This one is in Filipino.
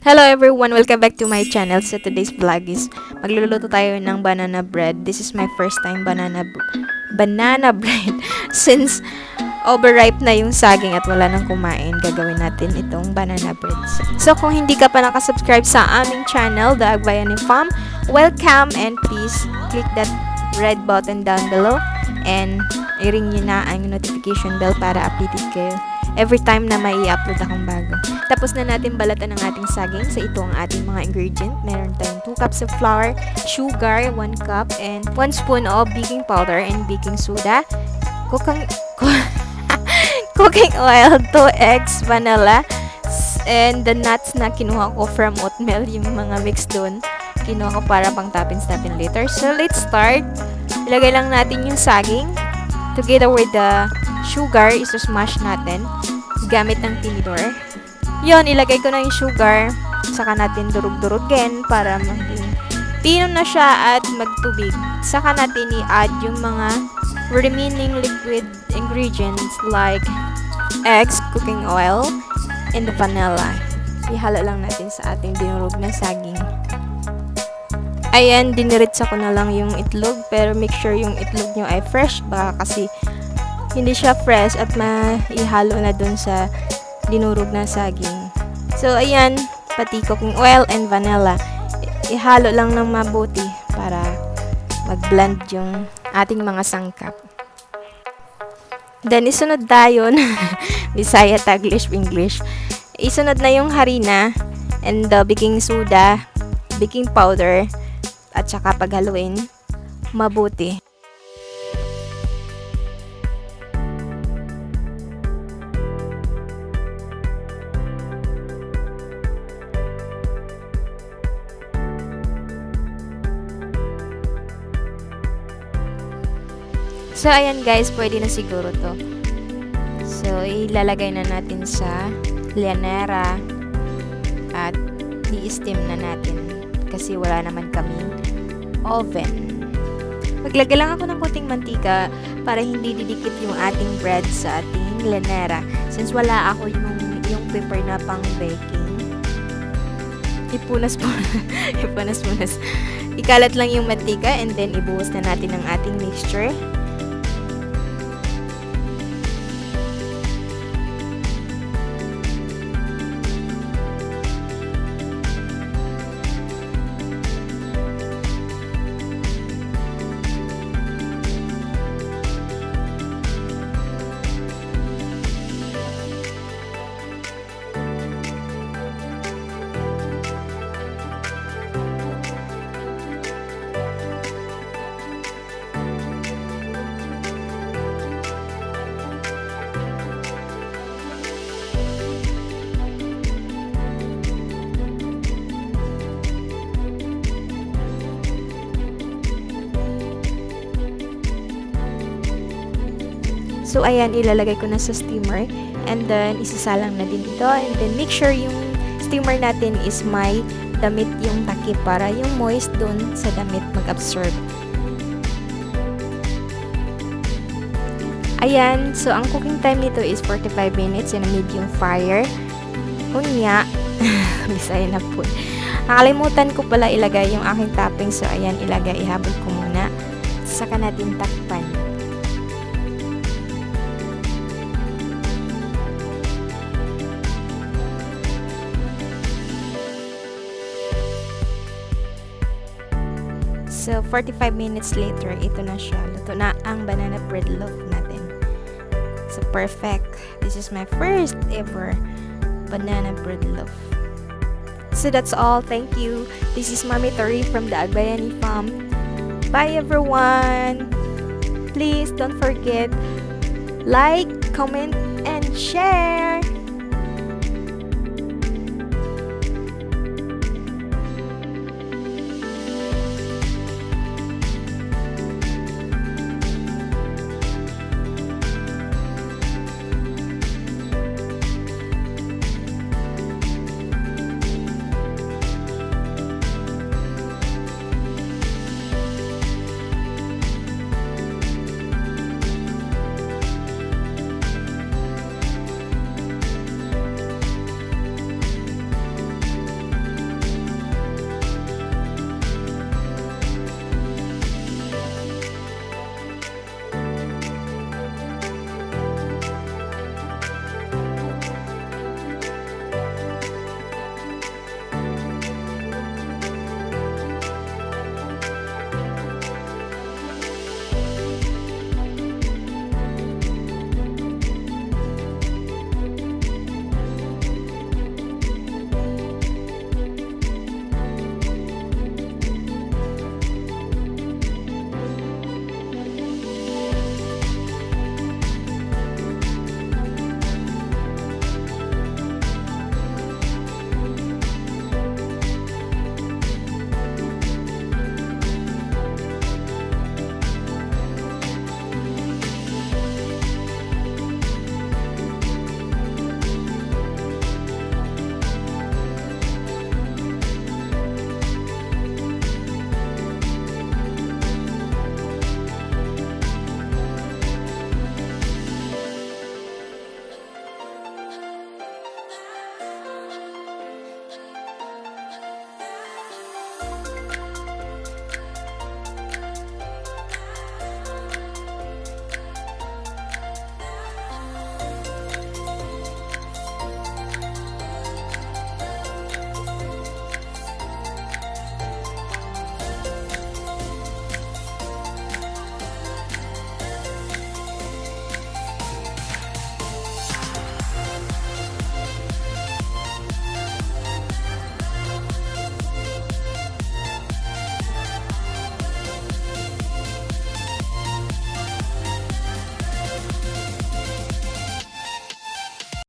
Hello everyone! Welcome back to my channel. So today's vlog is magluluto tayo ng banana bread. This is my first time banana bread. Since overripe na yung saging at wala nang kumain, gagawin natin itong banana bread. So kung hindi ka pa nakasubscribe sa aming channel, The Agbayani Farm, welcome and please click that red button down below and i-ring nyo na ang notification bell para updated kayo every time na may i-upload akong bago. Tapos na natin balatan ang ating saging. So ito ang ating mga ingredient. Meron tayong 2 cups of flour, sugar, 1 cup, and 1 spoon of baking powder and baking soda, cooking oil, 2 eggs, vanilla, and the nuts na kinuha ko from oatmeal, yung mga mix doon. Kinuha ko para pang toppings natin later. So let's start. Ilagay lang natin yung saging together with the sugar. Isusmash natin gamit ng tinidor. Yon, ilagay ko na yung sugar. Saka natin durug-durugin para maging pino na siya at magtubig. Saka natin i-add yung mga remaining liquid ingredients like eggs, cooking oil, and the vanilla. Ihalo lang natin sa ating dinurog na saging. Ayan, diniritsa ko na lang yung itlog, pero make sure yung itlog nyo ay fresh, baka kasi hindi siya fresh at maihalo na dun sa dinurog na saging. So, ayan, pati cooking oil and vanilla. Ihalo lang ng mabuti para mag-blend yung ating mga sangkap. Then, isunod tayo Bisaya, Taglish, English. Isunod na yung harina and the baking soda, baking powder, at saka paghaluin mabuti. So, ayan guys, pwede na siguro to. So, ilalagay na natin sa lianera at i-steam na natin kasi wala naman kaming oven. Maglagay lang ako ng konting mantika para hindi didikit yung ating bread sa ating lianera. Since wala ako yung paper na pang baking. Ipunas. Ikalat lang yung mantika and then ibuhos na natin ang ating mixture. So, ayan, ilalagay ko na sa steamer. And then, isasalang na din ito. And then, make sure yung steamer natin is may damit yung takip para yung moist dun sa damit mag-absorb. Ayan, so ang cooking time nito is 45 minutes in a medium fire. Unya, Bisaya na po. Nakalimutan ko pala ilagay yung aking topping. So, ayan, ihabol ko muna. Saka natin takpan. So, 45 minutes later, ito na siya. Luto na ang banana bread loaf natin. So, perfect. This is my first ever banana bread loaf. So, that's all. Thank you. This is Mami Tori from the Agbayani Farm. Bye, everyone. Please don't forget, like, comment, and share.